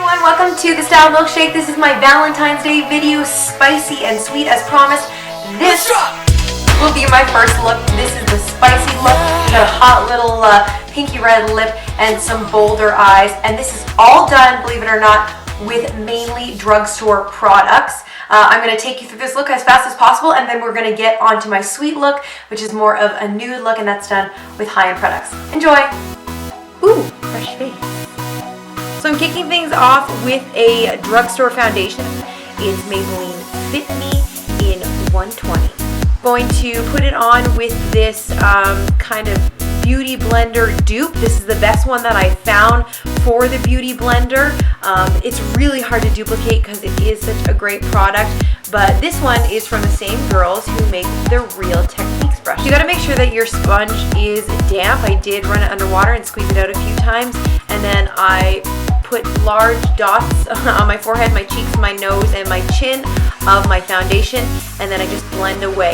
everyone, welcome to the Style Milkshake. This is my Valentine's Day video, spicy and sweet as promised. This will be my first look. This is the spicy look. Got a hot little pinky red lip and some bolder eyes. And this is all done, believe it or not, with mainly drugstore products. I'm going to take you through this look as fast as possible, and then we're going to get onto my sweet look, which is more of a nude look, and that's done with high-end products. Enjoy! Ooh, fresh face. So I'm kicking things off with a drugstore foundation. It's Maybelline Fit Me in 120. Going to put it on with this kind of beauty blender dupe. This is the best one that I found for the beauty blender. It's really hard to duplicate because it is such a great product, but this one is from the same girls who make the Real Techniques brush. You got to make sure that your sponge is damp. I did run it underwater and squeeze it out a few times, and then I put large dots on my forehead, my cheeks, my nose, and my chin of my foundation, and then I just blend away.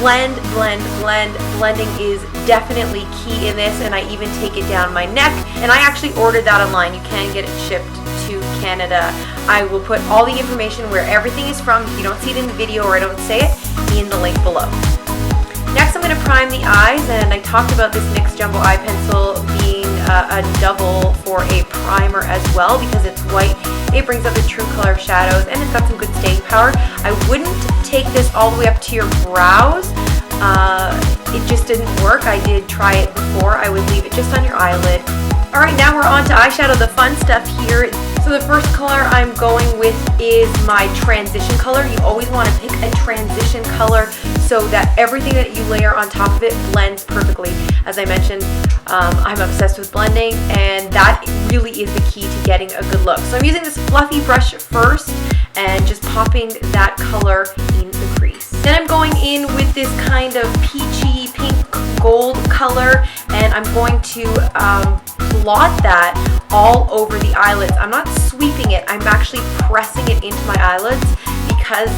Blend, blend, blend. Blending is definitely key in this, and I even take it down my neck, and I actually ordered that online. You can get it shipped to Canada. I will put all the information where everything is from, if you don't see it in the video or I don't say it, in the link below. Next, I'm going to prime the eyes, and I talked about this NYX Jumbo Eye Pencil being a double for a primer as well because it's white. It brings out the true color of shadows, and it's got some good staying power. I wouldn't take this all the way up to your brows. It just didn't work. I did try it before. I would leave it just on your eyelid. Alright, now we're on to eyeshadow, the fun stuff here. So the first color I'm going with is my transition color. You always want to pick a transition color so that everything that you layer on top of it blends perfectly. As I mentioned, I'm obsessed with blending, and that really is the key to getting a good look. So I'm using this fluffy brush first and just popping that color in the crease. Then I'm going in with this kind of peachy pink gold color, and I'm going to plot that all over the eyelids. I'm not sweeping it, I'm actually pressing it into my eyelids because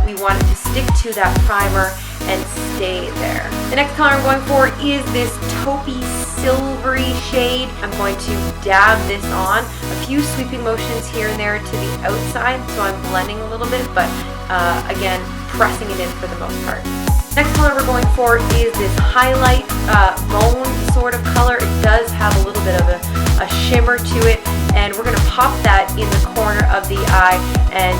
we want it to stick to that primer and stay there. The next color I'm going for is this taupey silvery shade. I'm going to dab this on. A few sweeping motions here and there to the outside, so I'm blending a little bit, but again, pressing it in for the most part. Next color we're going for is this highlight bone sort of color. It does have a little bit of a shimmer to it, and we're going to pop that in the corner of the eye and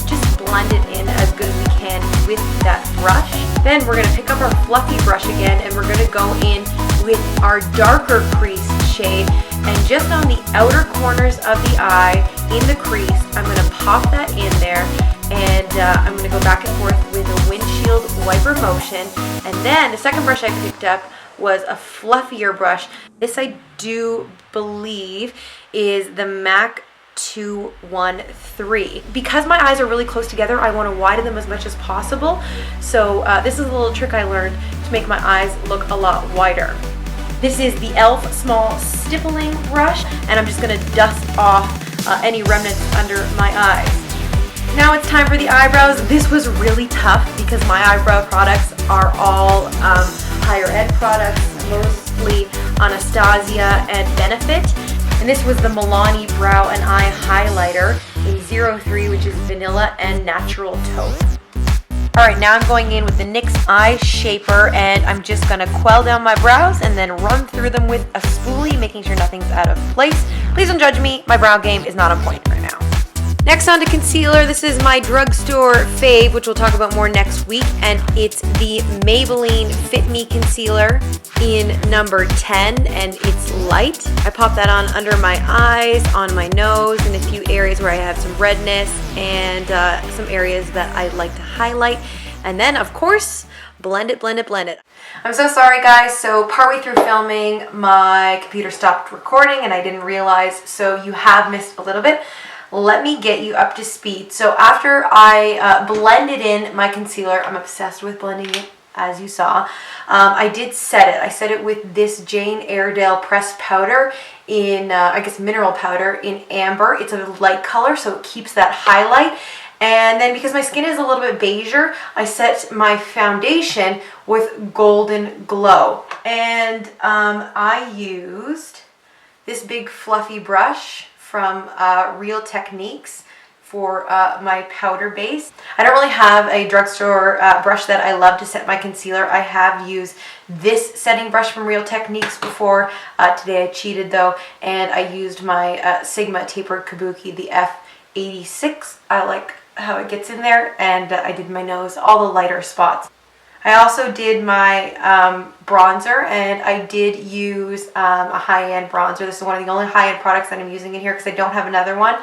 just blend it in as good as we can with that brush. Then we're going to pick up our fluffy brush again, and we're going to go in with our darker crease shade, and just on the outer corners of the eye in the crease, I'm going to pop that in there, and I'm going to go back and forth with a windshield wiper motion. And then the second brush I picked up was a fluffier brush. This I do believe is the MAC 213. Because my eyes are really close together, I want to widen them as much as possible. So this is a little trick I learned to make my eyes look a lot wider. This is the E.L.F small stippling brush, and I'm just going to dust off any remnants under my eyes. Now it's time for the eyebrows. This was really tough because my eyebrow products are all higher end products, mostly Anastasia and Benefit. And this was the Milani Brow and Eye Highlighter in 03, which is vanilla and natural taupe. Alright, now I'm going in with the NYX Eye Shaper, and I'm just going to quell down my brows and then run through them with a spoolie, making sure nothing's out of place. Please don't judge me, my brow game is not on point right now. Next on to concealer. This is my drugstore fave, which we'll talk about more next week, and it's the Maybelline Fit Me Concealer in number 10, and it's light. I pop that on under my eyes, on my nose, in a few areas where I have some redness, and some areas that I'd like to highlight. And then, of course, blend it, blend it, blend it. I'm so sorry, guys. So partway through filming, my computer stopped recording, and I didn't realize, so you have missed a little bit. Let me get you up to speed. So after I blended in my concealer, I'm obsessed with blending it, as you saw. I did set it. I set it with this Jane Iredale pressed powder in, I guess, mineral powder in amber. It's a light color, so it keeps that highlight. And then because my skin is a little bit beigeur, I set my foundation with Golden Glow. And I used this big fluffy brush from Real Techniques for my powder base. I don't really have a drugstore brush that I love to set my concealer. I have used this setting brush from Real Techniques before. Today I cheated though, and I used my Sigma Tapered Kabuki, the F86. I like how it gets in there, and I did my nose, all the lighter spots. I also did my bronzer, and I did use a high-end bronzer. This is one of the only high-end products that I'm using in here because I don't have another one.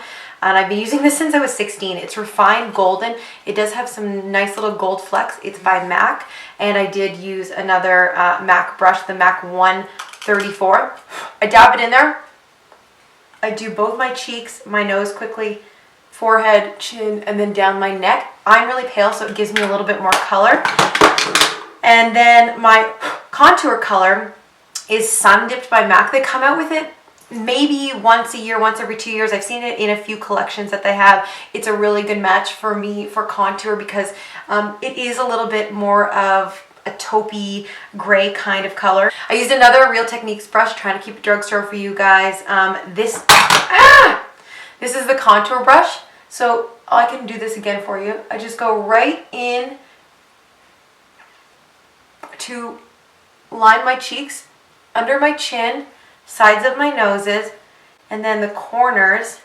And I've been using this since I was 16. It's refined golden. It does have some nice little gold flecks. It's by MAC. And I did use another MAC brush, the MAC 134. I dab it in there. I do both my cheeks, my nose quickly, forehead, chin, and then down my neck. I'm really pale, so it gives me a little bit more color. And then my contour color is Sun Dipped by MAC. They come out with it maybe once a year, once every 2 years. I've seen it in a few collections that they have. It's a really good match for me for contour because it is a little bit more of a taupey gray kind of color. I used another Real Techniques brush, trying to keep it drugstore for you guys. This is the contour brush. So I can do this again for you. I just go right in to line my cheeks, under my chin, sides of my noses, and then the corners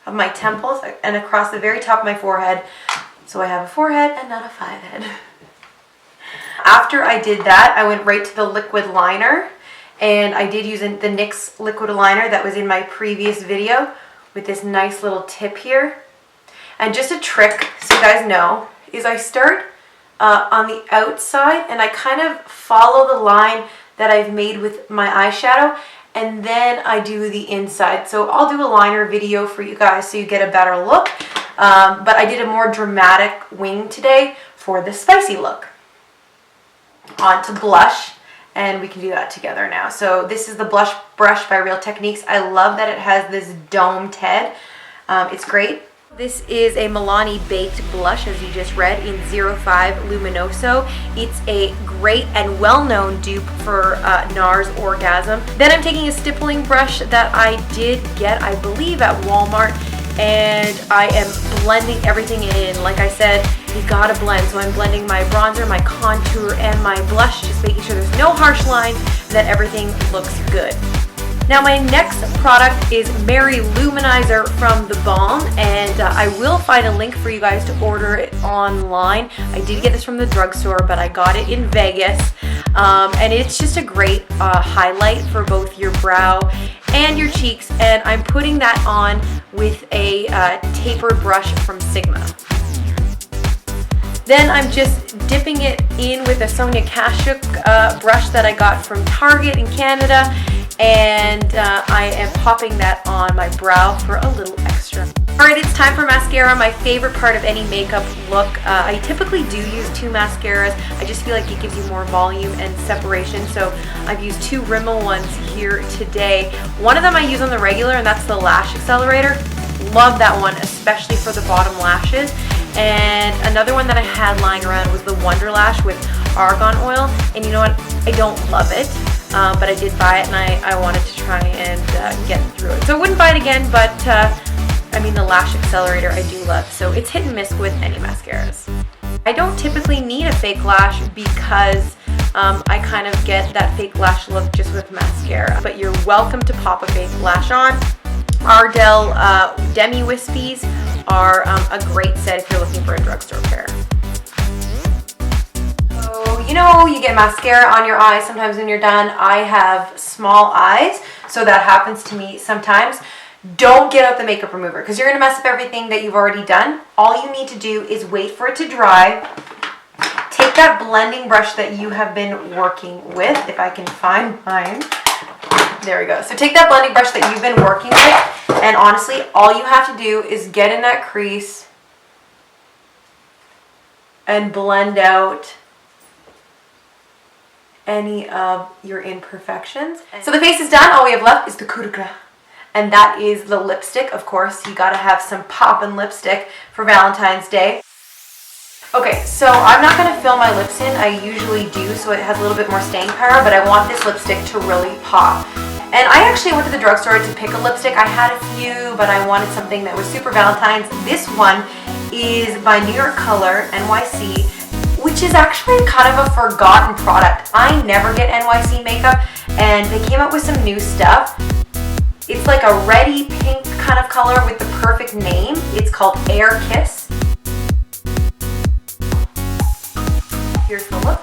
of my temples and across the very top of my forehead. So I have a forehead and not a five head. After I did that, I went right to the liquid liner, and I did use the NYX liquid liner that was in my previous video with this nice little tip here. And just a trick, so you guys know, is I start on the outside and I kind of follow the line that I've made with my eyeshadow, and then I do the inside. So I'll do a liner video for you guys so you get a better look. But I did a more dramatic wing today for the spicy look. On to blush, and we can do that together now. So this is the blush brush by Real Techniques. I love that it has this domed head. It's great. This is a Milani Baked Blush, as you just read, in 05 Luminoso. It's a great and well-known dupe for NARS Orgasm. Then I'm taking a stippling brush that I did get, I believe, at Walmart, and I am blending everything in. Like I said, you gotta blend. So I'm blending my bronzer, my contour, and my blush, just making sure there's no harsh lines and that everything looks good. Now my next product is Mary-Louminizer from the Balm, and I will find a link for you guys to order it online. I did get this from the drugstore, but I got it in Vegas, and it's just a great highlight for both your brow and your cheeks, and I'm putting that on with a tapered brush from Sigma. Then I'm just dipping it in with a Sonia Kashuk brush that I got from Target in Canada, and I am popping that on my brow for a little extra. Alright, it's time for mascara, my favorite part of any makeup look. I typically do use 2 mascaras. I just feel like it gives you more volume and separation, so I've used 2 Rimmel ones here today. One of them I use on the regular, and that's the Lash Accelerator. Love that one, especially for the bottom lashes. And another one that I had lying around was the Wonder Lash with argan oil, and you know what, I don't love it. But I did buy it, and I wanted to try and get through it. So I wouldn't buy it again, but I mean, the Lash Accelerator I do love. So it's hit and miss with any mascaras. I don't typically need a fake lash because I kind of get that fake lash look just with mascara. But you're welcome to pop a fake lash on. Iredale Demi Wispies are a great set if you're looking for a drugstore pair. You know, you get mascara on your eyes sometimes when you're done. I have small eyes, so that happens to me sometimes. Don't get out the makeup remover because you're going to mess up everything that you've already done. All you need to do is wait for it to dry. Take that blending brush that you have been working with, if I can find mine. There we go. So take that blending brush that you've been working with, and honestly, all you have to do is get in that crease and blend out any of your imperfections. So the face is done. All we have left is the coup de grace, and that is the lipstick. Of course, you gotta have some poppin' lipstick for Valentine's Day. Okay, so I'm not gonna fill my lips in. I usually do, so it has a little bit more staying power, but I want this lipstick to really pop. And I actually went to the drugstore to pick a lipstick. I had a few, but I wanted something that was super Valentine's. This one is by New York Color, NYC, which is actually kind of a forgotten product. I never get NYC makeup, and they came up with some new stuff. It's like a reddy pink kind of color with the perfect name. It's called Air Kiss. Here's the look.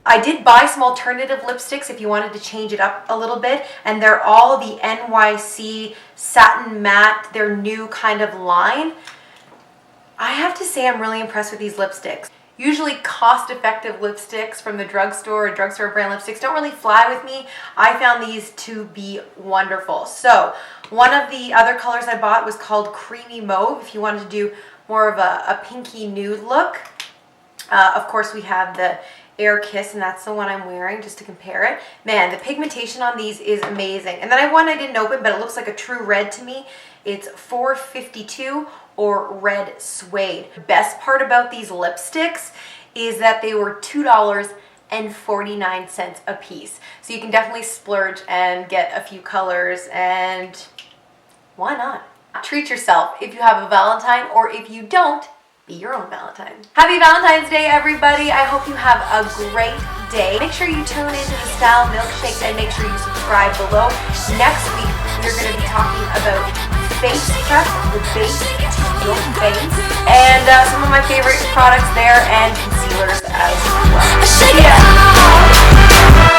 I did buy some alternative lipsticks if you wanted to change it up a little bit, and they're all the NYC Satin Matte, their new kind of line. I have to say I'm really impressed with these lipsticks. Usually cost-effective lipsticks from the drugstore or drugstore brand lipsticks don't really fly with me. I found these to be wonderful. So one of the other colors I bought was called Creamy Mauve, if you wanted to do more of a pinky nude look. Of course, we have the Air Kiss, and that's the one I'm wearing just to compare it. Man, the pigmentation on these is amazing. And then I have one I didn't open, but it looks like a true red to me. It's 452 or Red Suede. The best part about these lipsticks is that they were $2.49 a piece. So you can definitely splurge and get a few colors, and why not? Treat yourself if you have a Valentine, or if you don't, be your own Valentine. Happy Valentine's Day, everybody. I hope you have a great day. Make sure you tune into the Style Milkshake, and make sure you subscribe below. Next week, we're going to be talking about face prep, the base to your face, and some of my favorite products there, and concealers as well. Yeah.